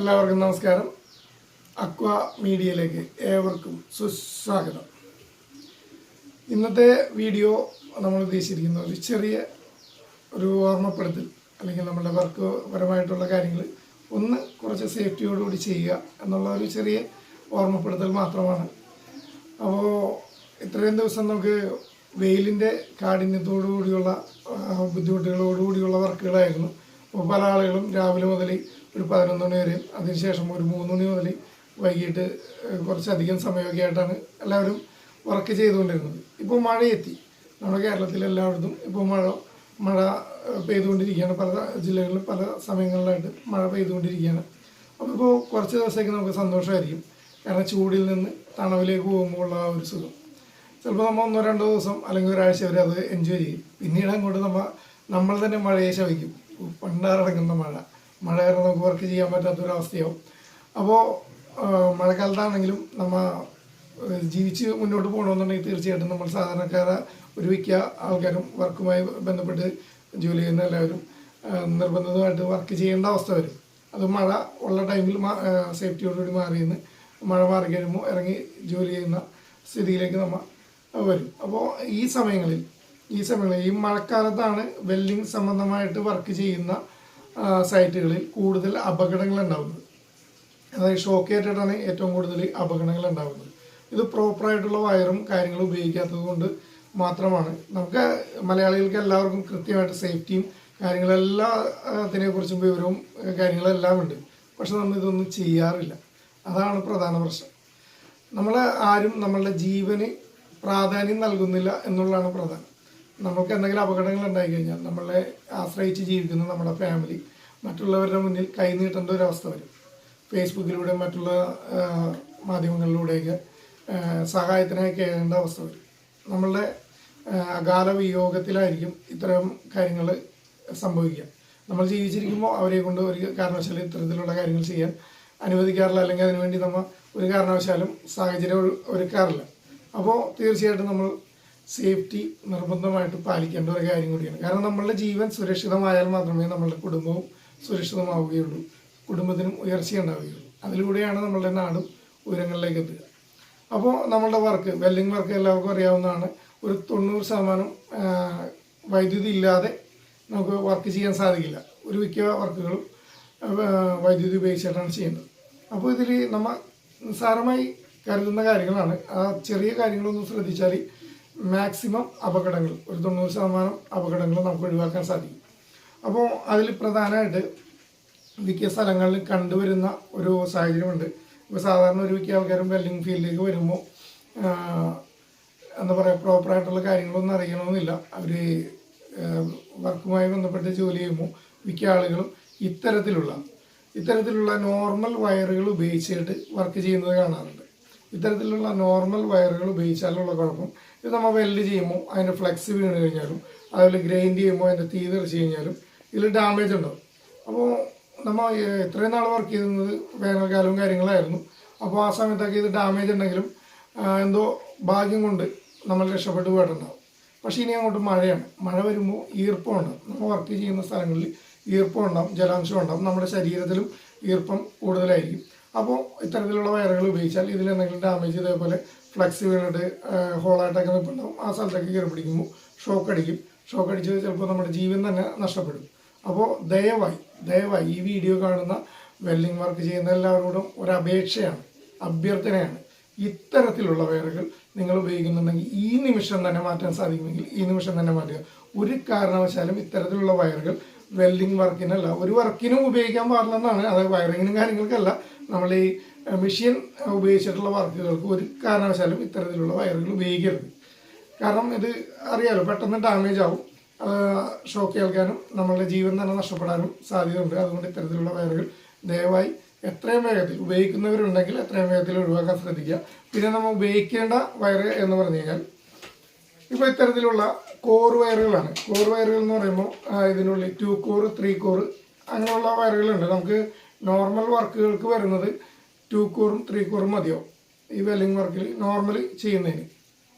എല്ലാവർക്കും നമസ്കാരം. അക്വ മീഡിയയിലേക്ക് ഏവർക്കും സുസ്വാഗതം. ഇന്നത്തെ വീഡിയോ നമ്മൾ ഉദ്ദേശിച്ചിരിക്കുന്ന ഒരു ചെറിയ ഓർമ്മപ്പെടുത്തൽ, അല്ലെങ്കിൽ നമ്മുടെ വർക്ക് പരമായിട്ടുള്ള കാര്യങ്ങൾ ഒന്ന് കുറച്ച് സേഫ്റ്റിയോടുകൂടി ചെയ്യുക എന്നുള്ള ഒരു ചെറിയ ഓർമ്മപ്പെടുത്തൽ മാത്രമാണ്. അപ്പോൾ ഇത്രയും ദിവസം നമുക്ക് വെയിലിൻ്റെ കാഠിന്യത്തോടുകൂടിയുള്ള ബുദ്ധിമുട്ടുകളോടുകൂടിയുള്ള വർക്കുകളായിരുന്നു. അപ്പോൾ പല ആളുകളും രാവിലെ മുതൽ ഒരു 11 മണി വരെയും അതിനുശേഷം ഒരു 3 മണി മുതൽ വൈകിട്ട് കുറച്ചധികം സമയമൊക്കെ ആയിട്ടാണ് എല്ലാവരും വർക്ക് ചെയ്തുകൊണ്ടിരുന്നത്. ഇപ്പോൾ മഴയെത്തി. നമ്മുടെ കേരളത്തിൽ എല്ലായിടത്തും ഇപ്പോൾ മഴ പെയ്തുകൊണ്ടിരിക്കുകയാണ്. പല ജില്ലകളിലും പല സമയങ്ങളിലായിട്ട് മഴ പെയ്തുകൊണ്ടിരിക്കുകയാണ്. അപ്പോൾ ഇപ്പോൾ കുറച്ച് ദിവസത്തേക്ക് നമുക്ക് സന്തോഷമായിരിക്കും. കാരണം ചൂടിൽ നിന്ന് തണവിലേക്ക് പോകുമ്പോൾ ഉള്ള ആ ഒരു സുഖം ചിലപ്പോൾ നമ്മൾ 1-2 ദിവസം അല്ലെങ്കിൽ ഒരാഴ്ച വരെ അത് എൻജോയ് ചെയ്യും. പിന്നീട് അങ്ങോട്ട് നമ്മൾ തന്നെ മഴയെ ശവിക്കും. പണ്ടാറടങ്ങുന്ന മഴ കാരണം നമുക്ക് വർക്ക് ചെയ്യാൻ പറ്റാത്തൊരവസ്ഥയാവും. അപ്പോൾ മഴക്കാലത്താണെങ്കിലും നമ്മൾ ജീവിച്ച് മുന്നോട്ട് പോകണമെന്നുണ്ടെങ്കിൽ തീർച്ചയായിട്ടും നമ്മൾ സാധാരണക്കാരെ ഒരു മിക്ക ആൾക്കാരും വർക്കുമായി ബന്ധപ്പെട്ട് ജോലി ചെയ്യുന്ന എല്ലാവരും നിർബന്ധിതമായിട്ട് വർക്ക് ചെയ്യേണ്ട അവസ്ഥ വരും. അത് മഴ ഉള്ള ടൈമിൽ സേഫ്റ്റിയോടുകൂടി മാറിയെന്ന് മഴ മാറി കഴിയുമ്പോൾ ഇറങ്ങി ജോലി ചെയ്യുന്ന സ്ഥിതിയിലേക്ക് നമ്മൾ വരും. അപ്പോൾ ഈ സമയങ്ങളിൽ ഈ മഴക്കാലത്താണ് വെൽഡിങ് സംബന്ധമായിട്ട് വർക്ക് ചെയ്യുന്ന സൈറ്റുകളിൽ കൂടുതൽ അപകടങ്ങൾ ഉണ്ടാകുന്നത്. അതായത് ഷോക്കേറ്റായിട്ടാണ് ഏറ്റവും കൂടുതൽ അപകടങ്ങൾ ഉണ്ടാകുന്നത്. ഇത് പ്രോപ്പറായിട്ടുള്ള വയറും കാര്യങ്ങളും ഉപയോഗിക്കാത്തത് കൊണ്ട് മാത്രമാണ്. നമുക്ക് മലയാളികൾക്ക് എല്ലാവർക്കും കൃത്യമായിട്ട് സേഫ്റ്റിയും കാര്യങ്ങളെല്ലാത്തിനെക്കുറിച്ചും വിവരവും കാര്യങ്ങളെല്ലാം ഉണ്ട്. പക്ഷെ നമ്മൾ ഇതൊന്നും ചെയ്യാറില്ല. അതാണ് പ്രധാന പ്രശ്നം. നമ്മൾ ആരും നമ്മളുടെ ജീവന് പ്രാധാന്യം നൽകുന്നില്ല എന്നുള്ളതാണ് പ്രധാനം. നമുക്ക് എന്തെങ്കിലും അപകടങ്ങൾ ഉണ്ടായിക്കഴിഞ്ഞാൽ നമ്മളെ ആശ്രയിച്ച് ജീവിക്കുന്ന നമ്മുടെ ഫാമിലി മറ്റുള്ളവരുടെ മുന്നിൽ കൈനീട്ടേണ്ട ഒരവസ്ഥ വരും. ഫേസ്ബുക്കിലൂടെ മറ്റുള്ള മാധ്യമങ്ങളിലൂടെയൊക്കെ സഹായത്തിനായി കേൾക്കേണ്ട അവസ്ഥ വരും. നമ്മളുടെ അകാല വിയോഗത്തിലായിരിക്കും ഇത്തരം കാര്യങ്ങൾ സംഭവിക്കുക. നമ്മൾ ജീവിച്ചിരിക്കുമ്പോൾ അവരെ കൊണ്ട് ഒരു കാരണവശാലും ഇത്തരത്തിലുള്ള കാര്യങ്ങൾ ചെയ്യാൻ അനുവദിക്കാറില്ല, അല്ലെങ്കിൽ അതിനുവേണ്ടി നമ്മൾ ഒരു കാരണവശാലും സാഹചര്യം ഒരുക്കാറില്ല. അപ്പോൾ തീർച്ചയായിട്ടും നമ്മൾ സേഫ്റ്റി നിർബന്ധമായിട്ട് പാലിക്കേണ്ട ഒരു കാര്യം കൂടിയാണ്. കാരണം നമ്മളുടെ ജീവൻ സുരക്ഷിതമായാൽ മാത്രമേ നമ്മളുടെ കുടുംബവും സുരക്ഷിതമാവുകയുള്ളൂ, കുടുംബത്തിനും ഉയർച്ചയുണ്ടാവുകയുള്ളൂ. അതിലൂടെയാണ് നമ്മളുടെ നാടും ഉയരങ്ങളിലേക്ക് എത്തുക. അപ്പോൾ നമ്മളുടെ വെൽഡിങ് വർക്ക് എല്ലാവർക്കും അറിയാവുന്നതാണ്. ഒരു 90% വൈദ്യുതി ഇല്ലാതെ നമുക്ക് വർക്ക് ചെയ്യാൻ സാധിക്കില്ല. ഒരു മിക്ക വർക്കുകളും വൈദ്യുതി ഉപയോഗിച്ചിട്ടാണ് ചെയ്യുന്നത്. അപ്പോൾ ഇതിൽ നമ്മൾ നിസ്സാരമായി കരുതുന്ന കാര്യങ്ങളാണ്. ആ ചെറിയ കാര്യങ്ങളൊന്നും ശ്രദ്ധിച്ചാൽ മാക്സിമം അപകടങ്ങൾ, ഒരു 90% അപകടങ്ങൾ നമുക്ക് ഒഴിവാക്കാൻ സാധിക്കും. അപ്പോൾ അതിൽ പ്രധാനമായിട്ട് മിക്ക സ്ഥലങ്ങളിൽ കണ്ടുവരുന്ന ഒരു സാഹചര്യമുണ്ട്. ഇപ്പോൾ സാധാരണ ഒരു മിക്ക ആൾക്കാരും വെൽഡിങ് ഫീൽഡിലേക്ക് വരുമ്പോൾ എന്താ പറയുക, പ്രോപ്പറായിട്ടുള്ള കാര്യങ്ങളൊന്നും അറിയണമെന്നില്ല. അവർ വർക്കുമായി ബന്ധപ്പെട്ട് ജോലി ചെയ്യുമ്പോൾ മിക്ക ആളുകളും ഇത്തരത്തിലുള്ള നോർമൽ വയറുകൾ ഉപയോഗിച്ചിട്ട് വർക്ക് ചെയ്യുന്നത് കാണാറുണ്ട്. ഇത്തരത്തിലുള്ള നോർമൽ വയറുകൾ ഉപയോഗിച്ചാലുള്ള കുഴപ്പം, ഇത് നമ്മൾ വെൽഡ് ചെയ്യുമ്പോൾ അതിൻ്റെ ഫ്ലെക്സ് വീണ് കഴിഞ്ഞാലും അതുപോലെ ഗ്രൈൻഡ് ചെയ്യുമ്പോൾ അതിൻ്റെ തീ തെറിച്ച് കഴിഞ്ഞാലും ഇതിൽ ഡാമേജ് ഉണ്ടാവും. അപ്പോൾ നമ്മൾ ഇത്രയും നാൾ വർക്ക് ചെയ്യുന്നത് വേനൽക്കാലവും കാര്യങ്ങളായിരുന്നു. അപ്പോൾ ആ സമയത്തൊക്കെ ഇത് ഡാമേജ് ഉണ്ടെങ്കിലും എന്തോ ഭാഗ്യം കൊണ്ട് നമ്മൾ രക്ഷപ്പെട്ടു പോയിട്ടുണ്ടാവും. പക്ഷേ ഇനി അങ്ങോട്ട് മഴയാണ്. മഴ വരുമ്പോൾ ഈർപ്പം ഉണ്ടാവും. നമ്മൾ വർക്ക് ചെയ്യുന്ന സ്ഥലങ്ങളിൽ ഈർപ്പം ഉണ്ടാവും, ജലാംശം ഉണ്ടാവും. നമ്മുടെ ശരീരത്തിലും ഈർപ്പം കൂടുതലായിരിക്കും. അപ്പോൾ ഇത്തരത്തിലുള്ള വയറുകൾ ഉപയോഗിച്ചാൽ ഇതിലെന്തെങ്കിലും ഡാമേജ്, ഇതേപോലെ ഫ്ലക്സ് വീണിട്ട് ഹോളായിട്ടൊക്കെ നിൽപ്പുണ്ടാവും. ആ സ്ഥലത്തൊക്കെ കയറി പിടിക്കുമ്പോൾ ഷോക്ക് അടിച്ച് ചിലപ്പോൾ നമ്മുടെ ജീവൻ തന്നെ നഷ്ടപ്പെടും. അപ്പോൾ ദയവായി ഈ വീഡിയോ കാണുന്ന വെൽഡിങ് വർക്ക് ചെയ്യുന്ന എല്ലാവരോടും ഒരു അഭ്യർത്ഥനയാണ്. ഇത്തരത്തിലുള്ള വയറുകൾ നിങ്ങൾ ഉപയോഗിക്കുന്നുണ്ടെങ്കിൽ ഈ നിമിഷം തന്നെ മാറ്റാൻ സാധിക്കുമെങ്കിൽ ഈ നിമിഷം തന്നെ മാറ്റുക. ഒരു കാരണവശാലും ഇത്തരത്തിലുള്ള വയറുകൾ വെൽഡിങ് വർക്കിനല്ല, ഒരു വർക്കിനും ഉപയോഗിക്കാൻ പാടില്ലെന്നാണ്. അതായത് വയറിങ്ങിനും കാര്യങ്ങൾക്കല്ല, നമ്മൾ ഈ മെഷീൻ ഉപയോഗിച്ചിട്ടുള്ള വർക്കുകൾക്ക് ഒരു കാരണവശാലും ഇത്തരത്തിലുള്ള വയറുകൾ ഉപയോഗിക്കരുത്. കാരണം ഇത് അറിയാലോ, പെട്ടെന്ന് ഡാമേജ് ആവും, ഷോക്ക് ഏൽക്കാനും നമ്മളുടെ ജീവൻ തന്നെ നഷ്ടപ്പെടാനും സാധ്യതയുണ്ട്. അതുകൊണ്ട് ഇത്തരത്തിലുള്ള വയറുകൾ ദയവായി എത്രയും വേഗത്തിൽ ഉപയോഗിക്കുന്നവരുണ്ടെങ്കിൽ എത്രയും വേഗത്തിൽ ഒഴിവാക്കാൻ ശ്രദ്ധിക്കുക. പിന്നെ നമ്മൾ ഉപയോഗിക്കേണ്ട വയർ എന്ന് പറഞ്ഞു കഴിഞ്ഞാൽ ഇപ്പോൾ ഇത്തരത്തിലുള്ള കോർ വയറുകളാണ്. കോർ വയറുകൾ എന്ന് പറയുമ്പോൾ ഇതിനുള്ളിൽ 2 കോർ 3 കോർ അങ്ങനെയുള്ള വയറുകളുണ്ട്. നമുക്ക് നോർമൽ വർക്കുകൾക്ക് വരുന്നത് 2 കോറും 3 കോറും മതിയാവും ഈ വെൽഡിങ് വർക്കിൽ നോർമൽ ചെയ്യുന്നതിന്.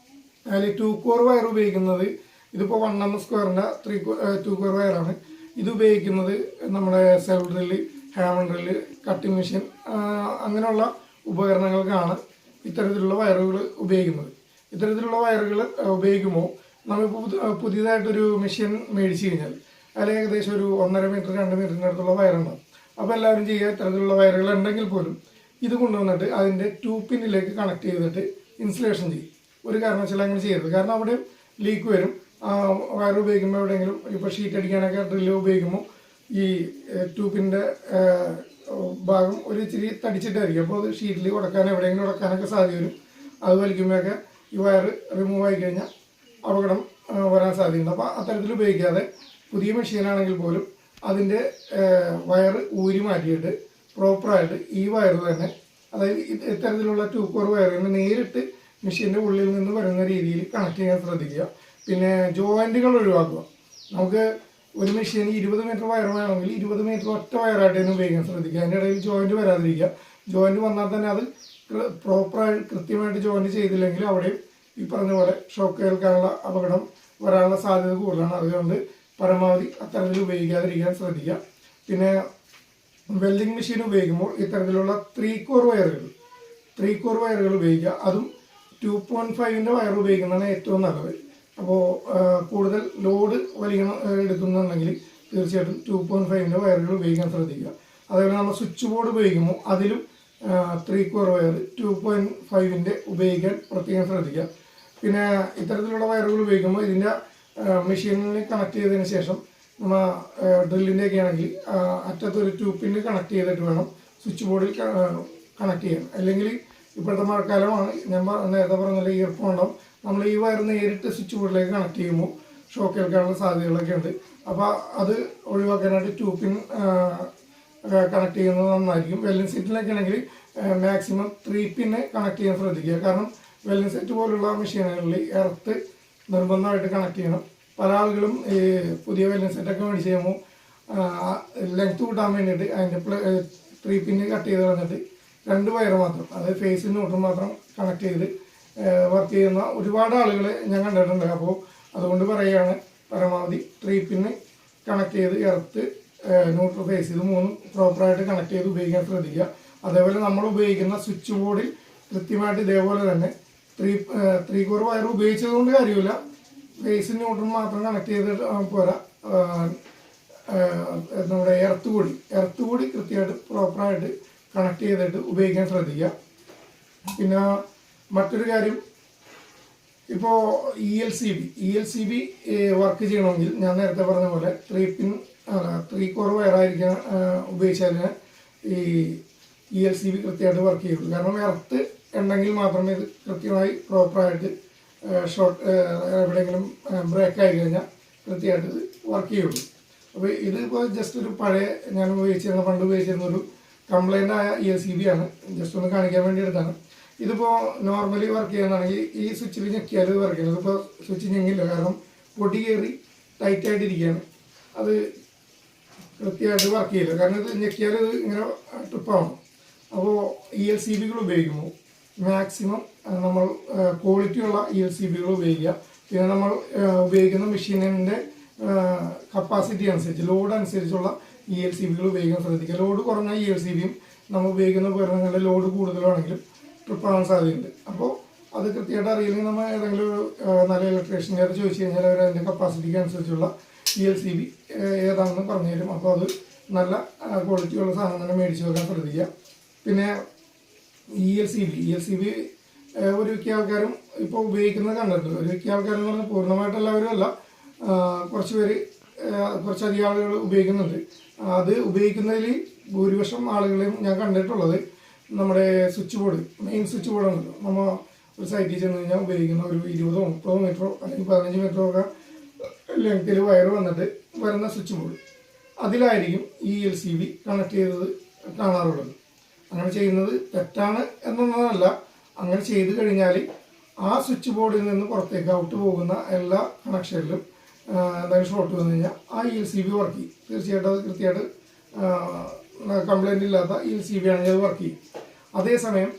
അതിൽ 2 കോർ വയർ ഉപയോഗിക്കുന്നത്, ഇതിപ്പോൾ 1 mm സ്ക്വയറിൻ്റെ 2 കോർ വയറാണ്. ഇത് ഉപയോഗിക്കുന്നത് നമ്മുടെ self drill hammer drill, cutting machine, അങ്ങനെയുള്ള ഉപകരണങ്ങൾക്കാണ് ഇത്തരത്തിലുള്ള വയറുകൾ ഉപയോഗിക്കുന്നത്. ഇത്തരത്തിലുള്ള വയറുകൾ ഉപയോഗിക്കുമ്പോൾ നമ്മളിപ്പോൾ പുതിയതായിട്ടൊരു മെഷീൻ മേടിച്ചു കഴിഞ്ഞാൽ അതിൽ ഏകദേശം ഒരു 1.5 മീറ്റർ 2 മീറ്ററിൻ്റെ അടുത്തുള്ള വയറുണ്ടാവും. അപ്പോൾ എല്ലാവരും ചെയ്യുക, ഇത്തരത്തിലുള്ള വയറുകൾ ഉണ്ടെങ്കിൽ പോലും ഇത് കൊണ്ടുവന്നിട്ട് അതിൻ്റെ 2 പിന്നിലേക്ക് കണക്ട് ചെയ്തിട്ട് ഇൻസുലേഷൻ ചെയ്യും. ഒരു കാരണവശാലും അങ്ങനെ ചെയ്യരുത്. കാരണം അവിടെ ലീക്ക് വരും. വയർ ഉപയോഗിക്കുമ്പോൾ എവിടെയെങ്കിലും ഇപ്പോൾ ഷീറ്റ് അടിക്കാനൊക്കെ ഡ്രില്ല് ഉപയോഗിക്കുമ്പോൾ ഈ 2 പിന്നിൻ്റെ ഭാഗം ഒരു ഇച്ചിരി തടിച്ചിട്ടായിരിക്കും. അപ്പോൾ അത് ഷീറ്റിൽ ഉടക്കാൻ എവിടെയെങ്കിലും ഉടക്കാനൊക്കെ സാധ്യത വരും. അത് വലിക്കുമ്പോഴൊക്കെ ഈ വയർ റിമൂവ് ആയി കഴിഞ്ഞാൽ അപകടം വരാൻ സാധ്യതയുണ്ട്. അപ്പോൾ അത്തരത്തിൽ ഉപയോഗിക്കാതെ പുതിയ മെഷീനാണെങ്കിൽ പോലും അതിൻ്റെ വയർ ഊരി മാറ്റിയിട്ട് പ്രോപ്പറായിട്ട് ഈ വയർ തന്നെ, അതായത് ഇത്തരത്തിലുള്ള 2 കോർ വയറിന് നേരിട്ട് മെഷീൻ്റെ ഉള്ളിൽ നിന്ന് വരുന്ന രീതിയിൽ കണക്ട് ചെയ്യാൻ ശ്രദ്ധിക്കുക. പിന്നെ ജോയിൻറ്റുകൾ ഒഴിവാക്കുക. നമുക്ക് ഒരു മെഷീൻ 20 മീറ്റർ വയർ വേണമെങ്കിൽ 20 മീറ്റർ ഒറ്റ വയറായിട്ട് തന്നെ ഉപയോഗിക്കാൻ ശ്രദ്ധിക്കുക. അതിൻ്റെ ഇടയിൽ ജോയിൻറ്റ് വരാതിരിക്കുക. ജോയിൻറ്റ് വന്നാൽ തന്നെ അത് പ്രോപ്പറായിട്ട് കൃത്യമായിട്ട് ജോയിൻറ്റ് ചെയ്തില്ലെങ്കിൽ അവിടെയും ഈ പറഞ്ഞ പോലെ ഷോക്ക് ഏൽക്കാനുള്ള അപകടം വരാനുള്ള സാധ്യത കൂടുതലാണ്. അതുകൊണ്ട് പരമാവധി അത്തരത്തിൽ ഉപയോഗിക്കാതിരിക്കാൻ ശ്രദ്ധിക്കുക. പിന്നെ വെൽഡിംഗ് മെഷീൻ ഉപയോഗിക്കുമ്പോൾ ഇത്തരത്തിലുള്ള 3 കോർ വയറുകൾ ഉപയോഗിക്കുക. അതും 2.5-ൻ്റെ വയർ ഉപയോഗിക്കുന്നതാണ് ഏറ്റവും നല്ലത്. അപ്പോൾ കൂടുതൽ ലോഡ് എടുക്കുന്നുണ്ടെങ്കിൽ തീർച്ചയായിട്ടും 2.5-ൻ്റെ വയറുകൾ ഉപയോഗിക്കാൻ ശ്രദ്ധിക്കുക. അതേപോലെ നമ്മൾ സ്വിച്ച് ബോർഡ് ഉപയോഗിക്കുമ്പോൾ അതിലും 3 കോർ വയർ 2.5-ൻ്റെ ഉപയോഗിക്കാൻ പ്രത്യേകം ശ്രദ്ധിക്കുക. പിന്നെ ഇത്തരത്തിലുള്ള വയറുകൾ ഉപയോഗിക്കുമ്പോൾ ഇതിൻ്റെ മെഷീനിൽ കണക്ട് ചെയ്തതിന് ശേഷം നമ്മൾ ഡ്രില്ലിൻ്റെയൊക്കെ ആണെങ്കിൽ അറ്റത്തൊരു 2 പിന്ന് കണക്ട് ചെയ്തിട്ട് വേണം സ്വിച്ച് ബോർഡിൽ കണക്ട് ചെയ്യാൻ. അല്ലെങ്കിൽ ഇപ്പോഴത്തെ മഴക്കാലമാണ്, ഞാൻ നേരത്തെ പറഞ്ഞ ഈർപ്പം ഉണ്ടാവും. നമ്മൾ ഈ വയർ നേരിട്ട് സ്വിച്ച് ബോർഡിലേക്ക് കണക്ട് ചെയ്യുമ്പോൾ ഷോക്ക് ഏൽക്കാനുള്ള സാധ്യതകളൊക്കെ ഉണ്ട്. അപ്പോൾ അത് ഒഴിവാക്കാനായിട്ട് 2 പിൻ കണക്ട് ചെയ്യുന്നത് നന്നായിരിക്കും. വെൽഡിംഗ് സെറ്റിലൊക്കെ ആണെങ്കിൽ മാക്സിമം 3 പിന്ന് കണക്ട് ചെയ്യാൻ ശ്രദ്ധിക്കുക. കാരണം വെൽഡിംഗ് സെറ്റ് പോലുള്ള മെഷീനുകളിൽ എർത്ത് നിർബന്ധമായിട്ട് കണക്ട് ചെയ്യണം. പല ആളുകളും ഈ പുതിയ വെൽഡിംഗ് സെറ്റൊക്കെ മേടിച്ച് കഴിയുമ്പോൾ ലെങ്ത് കൂട്ടാൻ വേണ്ടിയിട്ട് അതിൻ്റെ 3 പിന്ന് കട്ട് ചെയ്ത് കളഞ്ഞിട്ട് 2 വയർ മാത്രം, അതായത് ഫേസിന് ന്യൂട്രൽ മാത്രം കണക്ട് ചെയ്ത് വർക്ക് ചെയ്യുന്ന ഒരുപാട് ആളുകളെ ഞാൻ കണ്ടിട്ടുണ്ട്. അപ്പോൾ അതുകൊണ്ട് പറയുകയാണ്, പരമാവധി 3 പിന്ന് കണക്ട് ചെയ്ത് എർത്ത്, ന്യൂട്രൽ ഫേസ് ഇത് 3 പ്രോപ്പറായിട്ട് കണക്ട് ചെയ്ത് ഉപയോഗിക്കാൻ ശ്രദ്ധിക്കുക. അതേപോലെ നമ്മൾ ഉപയോഗിക്കുന്ന സ്വിച്ച് ബോർഡിൽ കൃത്യമായിട്ട് ഇതേപോലെ തന്നെ 3 കോർ വയർ ഉപയോഗിച്ചത് കൊണ്ട് കാര്യമില്ല, ഫേസ് ന്യൂട്രൽ മാത്രം കണക്ട് ചെയ്തിട്ട് പോരാ, നമ്മുടെ എർത്ത് കൂടി കൃത്യമായിട്ട് പ്രോപ്പറായിട്ട് കണക്ട് ചെയ്തിട്ട് ഉപയോഗിക്കാൻ ശ്രദ്ധിക്കുക. പിന്നെ മറ്റൊരു കാര്യം, ഇപ്പോൾ ELCB വർക്ക് ചെയ്യണമെങ്കിൽ ഞാൻ നേരത്തെ പറഞ്ഞ പോലെ 3 കോർ വയറായിരിക്കാൻ ഉപയോഗിച്ചാൽ ഈ ELCB കൃത്യമായിട്ട് വർക്ക് ചെയ്യുള്ളൂ. കാരണം എർത്ത് ഉണ്ടെങ്കിൽ മാത്രമേ ഇത് കൃത്യമായി പ്രോപ്പറായിട്ട് എവിടെയെങ്കിലും ബ്രേക്ക് ആയി കഴിഞ്ഞാൽ കൃത്യമായിട്ട് ഇത് വർക്ക് ചെയ്യുള്ളൂ. അപ്പോൾ ഇതിപ്പോൾ ജസ്റ്റ് ഒരു പഴയ പണ്ട് ഉപയോഗിച്ചിരുന്ന ഒരു കംപ്ലൈൻ്റ് ആയ ELCB ആണ്. ജസ്റ്റ് ഒന്ന് കാണിക്കാൻ വേണ്ടി എടുത്താണ്. ഇതിപ്പോൾ നോർമലി വർക്ക് ചെയ്യുന്നതാണെങ്കിൽ ഈ സ്വിച്ചിൽ ഞെക്കിയാൽ ഇത് വർക്ക് ചെയ്യുന്നത്. ഇപ്പോൾ സ്വിച്ച് ഞെങ്ങില്ല, കാരണം പൊടി കയറി ടൈറ്റായിട്ടിരിക്കുകയാണ്. അത് കൃത്യമായിട്ട് വർക്ക് ചെയ്യില്ല, കാരണം ഇത് ഞെക്കിയാൽ ഇത് ഇങ്ങനെ ട്രിപ്പാണ്. അപ്പോൾ ELCBകൾ ഉപയോഗിക്കുമ്പോൾ മാക്സിമം നമ്മൾ ക്വാളിറ്റിയുള്ള ELCBകൾ ഉപയോഗിക്കുക. പിന്നെ നമ്മൾ ഉപയോഗിക്കുന്ന മെഷീനിൻ്റെ കപ്പാസിറ്റി അനുസരിച്ച്, ലോഡ് അനുസരിച്ചുള്ള ELCBകൾ ഉപയോഗിക്കാൻ ശ്രദ്ധിക്കുക. ലോഡ് കുറഞ്ഞ ELCBയും നമ്മൾ ഉപയോഗിക്കുന്ന ഉപകരണങ്ങളുടെ ലോഡ് കൂടുതലാണെങ്കിലും ട്രിപ്പാകാൻ സാധ്യതയുണ്ട്. അപ്പോൾ അത് കൃത്യമായിട്ട് അറിയില്ലെങ്കിൽ നമ്മൾ ഏതെങ്കിലും ഒരു നല്ല ഇലക്ട്രീഷ്യൻകാർ ചോദിച്ചു കഴിഞ്ഞാൽ അവർ അതിൻ്റെ കപ്പാസിറ്റിക്ക് അനുസരിച്ചുള്ള ELCB ഏതാണെന്ന് പറഞ്ഞു തരും. അപ്പോൾ അത് നല്ല ക്വാളിറ്റിയുള്ള സാധനം തന്നെ മേടിച്ച് വെക്കാൻ ശ്രദ്ധിക്കുക. പിന്നെ ELCB ഒരു മിക്ക ആൾക്കാരും ഇപ്പോൾ ഉപയോഗിക്കുന്നത് കണ്ടിട്ടുണ്ട്. ഒരു മിക്ക ആൾക്കാരെന്ന് പറഞ്ഞാൽ പൂർണ്ണമായിട്ട് എല്ലാവരും അല്ല, കുറച്ചധികം ആളുകൾ ഉപയോഗിക്കുന്നുണ്ട്. അത് ഉപയോഗിക്കുന്നതിൽ ഭൂരിപക്ഷം ആളുകളെയും ഞാൻ കണ്ടിട്ടുള്ളത് നമ്മുടെ switch board, main switch board ഉണ്ടല്ലോ, നമ്മൾ ഒരു സൈറ്റിൽ ചെന്ന് കഴിഞ്ഞാൽ ഉപയോഗിക്കുന്ന ഒരു 20-30 മീറ്ററോ അല്ലെങ്കിൽ 15 മീറ്ററോ ഒക്കെ ലെങ്ത്തിൽ വയർ വന്നിട്ട് വരുന്ന സ്വിച്ച് ബോർഡ്, അതിലായിരിക്കും ELCB കണക്ട് ചെയ്തത് കാണാറുള്ളത്. അങ്ങനെ ചെയ്യുന്നത് തെറ്റാണ് എന്നൊന്നല്ല, അങ്ങനെ ചെയ്ത് കഴിഞ്ഞാൽ ആ സ്വിച്ച് ബോർഡിൽ നിന്ന് പുറത്തേക്ക് ഔട്ട് പോകുന്ന എല്ലാ കണക്ഷനിലും എന്തായാലും ഷോർട്ട് വന്നു കഴിഞ്ഞാൽ ആ ELCB വർക്ക് ചെയ്യും. തീർച്ചയായിട്ടും അത് കൃത്യമായിട്ട് കംപ്ലൈൻ്റ് ഇല്ലാത്ത ELCB ആണെങ്കിൽ അത് വർക്ക് ചെയ്യും. അതേസമയം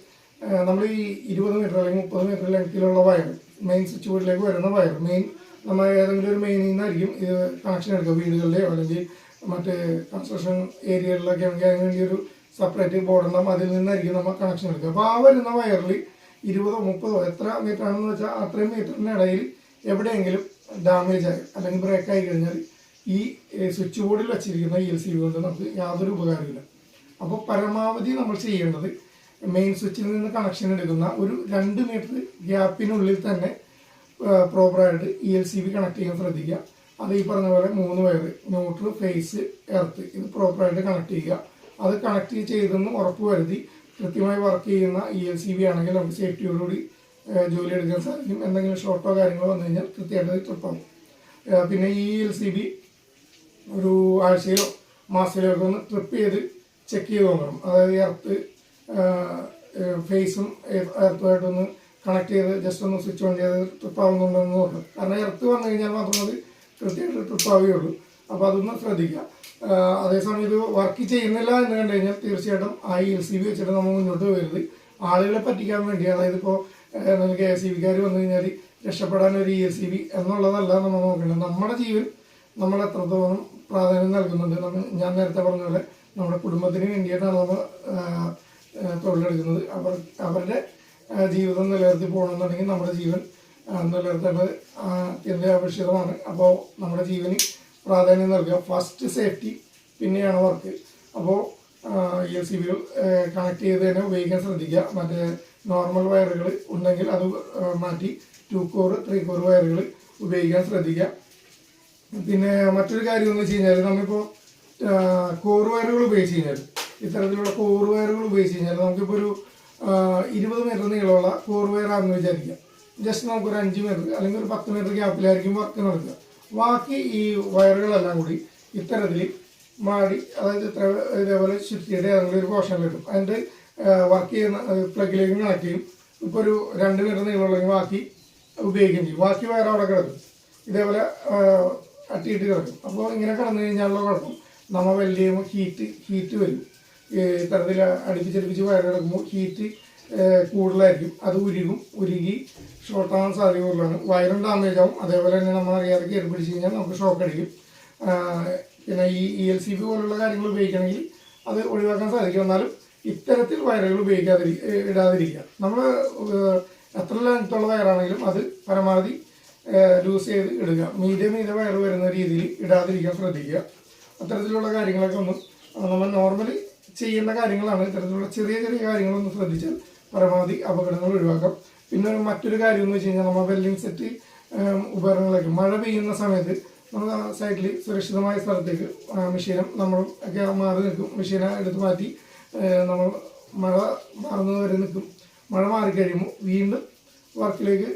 നമ്മൾ ഈ 20 മീറ്റർ അല്ലെങ്കിൽ 30 മീറ്റർ ലെങ്ത്തിലുള്ള വയർ, മെയിൻ സ്വിച്ച് ബോർഡിലേക്ക് വരുന്ന വയർ, നമ്മൾ ഏതെങ്കിലും ഒരു മെയിനിൽ നിന്നായിരിക്കും ഇത് കണക്ഷൻ എടുക്കുക. വീടുകളിലെയോ അല്ലെങ്കിൽ മറ്റേ കൺസ്ട്രക്ഷൻ ഏരിയകളിലൊക്കെ ആണെങ്കിൽ അതിന് വേണ്ടി ഒരു സെപ്പറേറ്റ് ബോർഡ് ഉണ്ടാകും. അതിൽ നിന്നായിരിക്കും നമ്മൾ കണക്ഷൻ എടുക്കുക. അപ്പോൾ ആ വരുന്ന വയറിൽ 20 30 എത്ര മീറ്റർ ആണെന്ന് വെച്ചാൽ അത്രയും മീറ്ററിനിടയിൽ എവിടെയെങ്കിലും ഡാമേജ് ആയി അല്ലെങ്കിൽ ബ്രേക്ക് ആയി കഴിഞ്ഞാൽ ഈ സ്വിച്ച് ബോർഡിൽ വെച്ചിരിക്കുന്ന ELCV കൊണ്ട് നമുക്ക് യാതൊരു ഉപകാരമില്ല. അപ്പോൾ പരമാവധി നമ്മൾ ചെയ്യേണ്ടത് മെയിൻ സ്വിച്ചിൽ നിന്ന് കണക്ഷൻ എടുക്കുന്ന ഒരു 2 മീറ്റർ ഗ്യാപ്പിനുള്ളിൽ തന്നെ പ്രോപ്പറായിട്ട് ELCV കണക്ട് ചെയ്യാൻ ശ്രദ്ധിക്കുക. അത് ഈ പറഞ്ഞ പോലെ 3 വയർ ന്യൂട്രൽ, ഫേസ്, എർത്ത് ഇത് പ്രോപ്പറായിട്ട് കണക്ട് ചെയ്യുക. അത് കണക്ട് ചെയ്തെന്ന് ഉറപ്പ് വരുത്തി കൃത്യമായി വർക്ക് ചെയ്യുന്ന ELCV ആണെങ്കിൽ നമുക്ക് സേഫ്റ്റിയോടുകൂടി ജോലി എടുക്കാൻ സാധിക്കും. എന്തെങ്കിലും ഷോർട്ടോ കാര്യങ്ങളോ വന്നു കഴിഞ്ഞാൽ കൃത്യമായിട്ട് ട്രിപ്പാകും. പിന്നെ ഈ ELCV ഒരു ആഴ്ചയിലോ മാസത്തിലോ ഒക്കെ ഒന്ന് ട്രിപ്പ് ചെയ്ത് ചെക്ക് ചെയ്ത് നോക്കണം. അതായത് എർത്ത് ഫേസും എർത്തുമായിട്ടൊന്ന് കണക്ട് ചെയ്ത് ജസ്റ്റ് ഒന്ന് സ്വിച്ച് ഓൺ ചെയ്ത് ട്രിപ്പ് ആവുന്നുണ്ടെന്ന് നോക്കണം. കാരണം എർത്ത് വന്നു കഴിഞ്ഞാൽ മാത്രമേ അത് കൃത്യമായിട്ട് ട്രിപ്പ് ആവുകയുള്ളൂ. അപ്പോൾ അതൊന്ന് ശ്രദ്ധിക്കുക. അതേസമയം ഇത് വർക്ക് ചെയ്യുന്നില്ല എന്ന് കണ്ടു കഴിഞ്ഞാൽ തീർച്ചയായിട്ടും ആ ELCV വെച്ചിട്ട് നമ്മൾ മുന്നോട്ട് പോകരുത്. ആളുകളെ പറ്റിക്കാൻ വേണ്ടി, അതായത് ഇപ്പോൾ നമുക്ക് KSEBക്കാർ വന്നു കഴിഞ്ഞാൽ രക്ഷപ്പെടാൻ ഒരു ELCV എന്നുള്ളതല്ല നമ്മൾ നോക്കേണ്ടത്. നമ്മുടെ ജീവൻ നമ്മൾ എത്രത്തോളം പ്രാധാന്യം നൽകുന്നുണ്ട്. ഞാൻ നേരത്തെ പറഞ്ഞ പോലെ നമ്മുടെ കുടുംബത്തിന് വേണ്ടിയിട്ടാണ് നമ്മൾ തൊഴിലെടുക്കുന്നത്. അവരുടെ ജീവിതം നിലനിർത്തി പോകണമെന്നുണ്ടെങ്കിൽ നമ്മുടെ ജീവൻ നിലനിർത്തേണ്ടത് അത്യന്താപേക്ഷിതമാണ്. അപ്പോൾ നമ്മുടെ ജീവന് പ്രാധാന്യം നൽകുക. ഫസ്റ്റ് സേഫ്റ്റി, പിന്നെയാണ് വർക്ക്. അപ്പോൾ ELCV കണക്ട് ചെയ്ത് തന്നെ ഉപയോഗിക്കാൻ ശ്രദ്ധിക്കുക. മറ്റേ നോർമൽ വയറുകൾ ഉണ്ടെങ്കിൽ അത് മാറ്റി 2 കോർ 3 കോർ വയറുകൾ ഉപയോഗിക്കാൻ ശ്രദ്ധിക്കുക. പിന്നെ മറ്റൊരു കാര്യം എന്ന് വെച്ച് കഴിഞ്ഞാൽ നമ്മളിപ്പോൾ കോർ വയറുകൾ ഉപയോഗിച്ച് കഴിഞ്ഞാൽ, ഇത്തരത്തിലുള്ള കോർ വയറുകൾ ഉപയോഗിച്ച് കഴിഞ്ഞാൽ നമുക്കിപ്പോൾ ഒരു 20 മീറ്റർ നീളമുള്ള കോർ വയറാണെന്ന് വിചാരിക്കുക. ജസ്റ്റ് നമുക്കൊരു 5 മീറ്റർ അല്ലെങ്കിൽ ഒരു 10 മീറ്റർ ഗ്യാപ്പിലായിരിക്കും വർക്ക് നടക്കുക. ബാക്കി ഈ വയറുകളെല്ലാം കൂടി ഇത്തരത്തിൽ മാടി, അതായത് ഇതേപോലെ ചുറ്റിയുടെ ഏതെങ്കിലും ഒരു പോർഷനിലിടും. അതിൻ്റെ വർക്ക് ചെയ്യുന്ന പ്ലഗിലേക്ക് കണക്ട് ചെയ്യും. ഇപ്പോൾ ഒരു 2 മീറ്റർ നീളമുള്ളെങ്കിൽ ബാക്കി ഉപയോഗിക്കുകയും ചെയ്യും. ബാക്കി വയർ അവിടെ കിടക്കും, ഇതേപോലെ അട്ടിയിട്ട് കിടക്കും. അപ്പോൾ ഇങ്ങനെ കിടന്നു കഴിഞ്ഞാലുള്ള കുഴപ്പം നമ്മൾ വെൽഡ് ചെയ്യുമ്പോൾ ഹീറ്റ് വരും. ഇത്തരത്തിൽ അടുപ്പിച്ചടുപ്പിച്ച് വയർ കിടക്കുമ്പോൾ ഹീറ്റ് കൂടുതലായിരിക്കും. അത് ഉരുകി ഷോർട്ട് ആവാൻ സാധ്യത കൂടുതലാണ്. വയറും ഡാമേജ് ആവും. അതേപോലെ തന്നെ നമ്മൾ അറിയാതെ കയറി പിടിച്ച് കഴിഞ്ഞാൽ നമുക്ക് ഷോക്ക് അടിക്കും. പിന്നെ ഈ ELCV പോലുള്ള കാര്യങ്ങൾ ഉപയോഗിക്കണമെങ്കിൽ അത് ഒഴിവാക്കാൻ സാധിക്കും. എന്നാലും ഇത്തരത്തിൽ വയറുകൾ ഇടാതിരിക്കുക. നമ്മൾ എത്ര ലെങ്ത്തുള്ള വയറാണെങ്കിലും അത് പരമാവധി ലൂസ് ചെയ്ത് ഇടുക. മീഡിയം വയർ വരുന്ന രീതിയിൽ ഇടാതിരിക്കാൻ ശ്രദ്ധിക്കുക. അത്തരത്തിലുള്ള കാര്യങ്ങളൊക്കെ ഒന്നും നമ്മൾ നോർമലി ചെയ്യേണ്ട കാര്യങ്ങളാണ്. ഇത്തരത്തിലുള്ള ചെറിയ കാര്യങ്ങളൊന്നും ശ്രദ്ധിച്ചാൽ പരമാവധി അപകടങ്ങൾ ഒഴിവാക്കാം. പിന്നെ മറ്റൊരു കാര്യം എന്ന് വെച്ച് കഴിഞ്ഞാൽ നമ്മൾ വെൽഡിംഗ് സെറ്റ് ഉപകരണങ്ങളൊക്കെ മഴ പെയ്യുന്ന സമയത്ത് നമ്മൾ സൈഡിൽ സുരക്ഷിതമായ സ്ഥലത്തേക്ക് മെഷീനും നമ്മളും ഒക്കെ മാറി നിൽക്കും. മെഷീനെ എടുത്ത് മാറ്റി നമ്മൾ മഴ മാറുന്നത് വരെ നിൽക്കും. മഴ മാറിക്കഴിയുമ്പോൾ വീണ്ടും വർക്കിലേക്ക്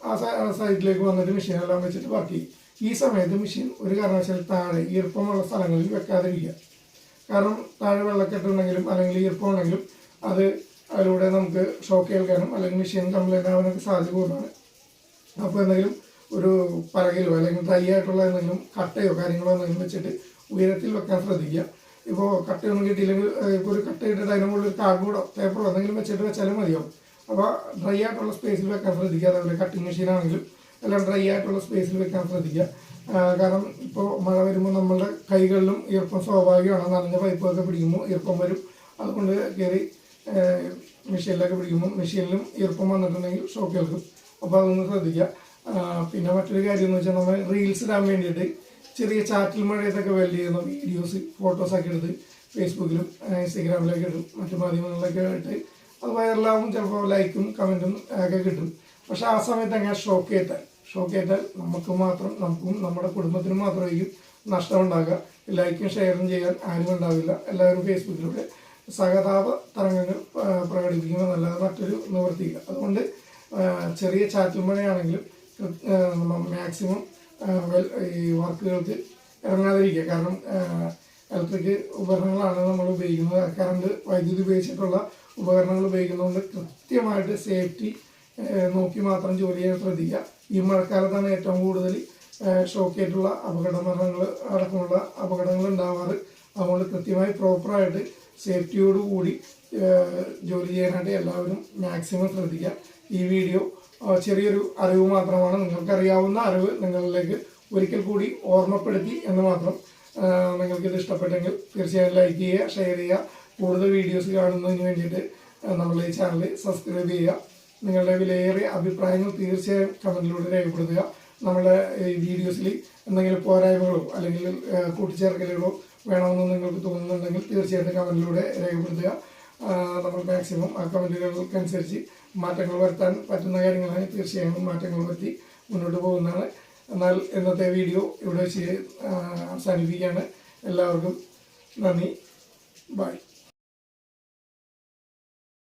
ആ സൈഡിലേക്ക് വന്നിട്ട് മെഷീനെല്ലാം വെച്ചിട്ട് വർക്ക് ചെയ്യും. ഈ സമയത്ത് മെഷീൻ ഒരു കാരണവശാലും താഴെ ഈർപ്പമുള്ള സ്ഥലങ്ങളിൽ വെക്കാതിരിക്കുക. കാരണം താഴെ വെള്ളക്കെട്ടുണ്ടെങ്കിലും അല്ലെങ്കിൽ ഈർപ്പം ഉണ്ടെങ്കിലും അതിലൂടെ നമുക്ക് ഷോക്ക് ഏൽക്കാനും അല്ലെങ്കിൽ മെഷീൻ കംപ്ലൈൻ്റ് ആവാനൊക്കെ സാധ്യത കൂടുതലാണ്. അപ്പോൾ എന്തെങ്കിലും ഒരു പലകയിലോ അല്ലെങ്കിൽ ഡ്രൈ ആയിട്ടുള്ള എന്തെങ്കിലും കട്ടയോ കാര്യങ്ങളോ എന്തെങ്കിലും വെച്ചിട്ട് ഉയരത്തിൽ വെക്കാൻ ശ്രദ്ധിക്കുക. ഇപ്പോൾ കട്ടയൊന്നും കിട്ടിയില്ലെങ്കിൽ ഇപ്പോൾ ഒരു കട്ട ഇട്ടിട്ട് അതിന് മുകളിൽ കാർഡ്ബോർഡോ പേപ്പറോ എന്തെങ്കിലും വെച്ചാലും മതിയാവും. അപ്പോൾ ഡ്രൈ ആയിട്ടുള്ള സ്പേസിൽ വെക്കാൻ ശ്രദ്ധിക്കുക. അതേപോലെ കട്ടിങ് മെഷീനാണെങ്കിലും എല്ലാം ഡ്രൈ ആയിട്ടുള്ള സ്പേസിൽ വെക്കാൻ ശ്രദ്ധിക്കുക. കാരണം ഇപ്പോൾ മഴ വരുമ്പോൾ നമ്മളുടെ കൈകളിലും ഈർപ്പം സ്വാഭാവികമാണ്. നനഞ്ഞ പൈപ്പൊക്കെ പിടിക്കുമ്പോൾ ഈർപ്പം വരും. അതുകൊണ്ട് കയറി മെഷീനിലൊക്കെ പിടിക്കുമ്പോൾ മെഷീനിലും ഈർപ്പം വന്നിട്ടുണ്ടെങ്കിൽ ഷോക്ക് ഏൽക്കും. അപ്പോൾ അതൊന്ന് ശ്രദ്ധിക്കുക. പിന്നെ മറ്റൊരു കാര്യം എന്ന് വെച്ചാൽ നമ്മൾ റീൽസ് ഇടാൻ വേണ്ടിയിട്ട് ചെറിയ ചാറ്റിൽ മഴയത്തൊക്കെ വെൽഡ് ചെയ്യുന്ന വീഡിയോസ് ഫോട്ടോസൊക്കെ എടുത്ത് ഫേസ്ബുക്കിലും ഇൻസ്റ്റഗ്രാമിലൊക്കെ ഇടും, മറ്റു മാധ്യമങ്ങളിലൊക്കെ ഇട്ട് അത് വൈറലാവും. ചിലപ്പോൾ ലൈക്കും കമൻറ്റും ഒക്കെ കിട്ടും. പക്ഷെ ആ സമയത്ത് അങ്ങനെ ഷോക്ക് ഏറ്റാൽ നമുക്കും നമ്മുടെ കുടുംബത്തിനും മാത്രമായിരിക്കും നഷ്ടമുണ്ടാകുക. ലൈക്കും ഷെയറും ചെയ്യാൻ ആരും ഉണ്ടാവില്ല. എല്ലാവരും ഫേസ്ബുക്കിലൂടെ സഹതാപ തരംഗങ്ങൾ പ്രകടിപ്പിക്കുമെന്നല്ലാതെ മറ്റൊരു നിവൃത്തിയില്ല. അതുകൊണ്ട് ചെറിയ ചാറ്റൽ മഴയാണെങ്കിലും മാക്സിമം ഈ വർക്കുകൾക്ക് ഇറങ്ങാതിരിക്കുക. കാരണം ഇലക്ട്രിക് ഉപകരണങ്ങളാണ് നമ്മൾ ഉപയോഗിക്കുന്നത്. കറണ്ട് വൈദ്യുതി ഉപയോഗിച്ചിട്ടുള്ള ഉപകരണങ്ങൾ ഉപയോഗിക്കുന്നതുകൊണ്ട് കൃത്യമായിട്ട് സേഫ്റ്റി നോക്കി മാത്രം ജോലി ചെയ്യാൻ ശ്രദ്ധിക്കുക. ഈ മഴക്കാലത്താണ് ഏറ്റവും കൂടുതൽ ഷോക്കേറ്റുള്ള അപകടമരണങ്ങൾ അടക്കമുള്ള അപകടങ്ങൾ ഉണ്ടാവാറ്. അതുകൊണ്ട് കൃത്യമായി പ്രോപ്പറായിട്ട് സേഫ്റ്റിയോടുകൂടി ജോലി ചെയ്യാനായിട്ട് എല്ലാവരും മാക്സിമം ശ്രദ്ധിക്കുക. ഈ വീഡിയോ ചെറിയൊരു അറിവ് മാത്രമാണ്. നിങ്ങൾക്കറിയാവുന്ന അറിവ് നിങ്ങളിലേക്ക് ഒരിക്കൽ കൂടി ഓർമ്മപ്പെടുത്തി എന്ന് മാത്രം. നിങ്ങൾക്കിത് ഇഷ്ടപ്പെട്ടെങ്കിൽ തീർച്ചയായും ലൈക്ക് ചെയ്യുക, ഷെയർ ചെയ്യുക. കൂടുതൽ വീഡിയോസ് കാണുന്നതിന് വേണ്ടിയിട്ട് നമ്മുടെ ഈ ചാനൽ സബ്സ്ക്രൈബ് ചെയ്യുക. നിങ്ങളുടെ വിലയേറിയ അഭിപ്രായങ്ങൾ തീർച്ചയായും കമൻറ്റിലൂടെ രേഖപ്പെടുത്തുക. നമ്മുടെ ഈ വീഡിയോസിൽ എന്തെങ്കിലും പോരായ്മകളോ അല്ലെങ്കിൽ കൂട്ടിച്ചേർക്കലുകളോ വേണമെന്ന് നിങ്ങൾക്ക് തോന്നുന്നുണ്ടെങ്കിൽ തീർച്ചയായിട്ടും കമൻറ്റിലൂടെ രേഖപ്പെടുത്തുക. നമ്മൾ മാക്സിമം ആ കമൻറ്റുകൾക്കനുസരിച്ച് മാറ്റങ്ങൾ വരുത്താൻ പറ്റുന്ന കാര്യങ്ങളാണ് തീർച്ചയായും മാറ്റങ്ങൾ വരുത്തി മുന്നോട്ട് പോകുന്നതാണ്. എന്നാൽ ഇന്നത്തെ വീഡിയോ ഇവിടെ വെച്ച് അവസാനിപ്പിക്കുകയാണ്. എല്ലാവർക്കും നന്ദി. ബൈ.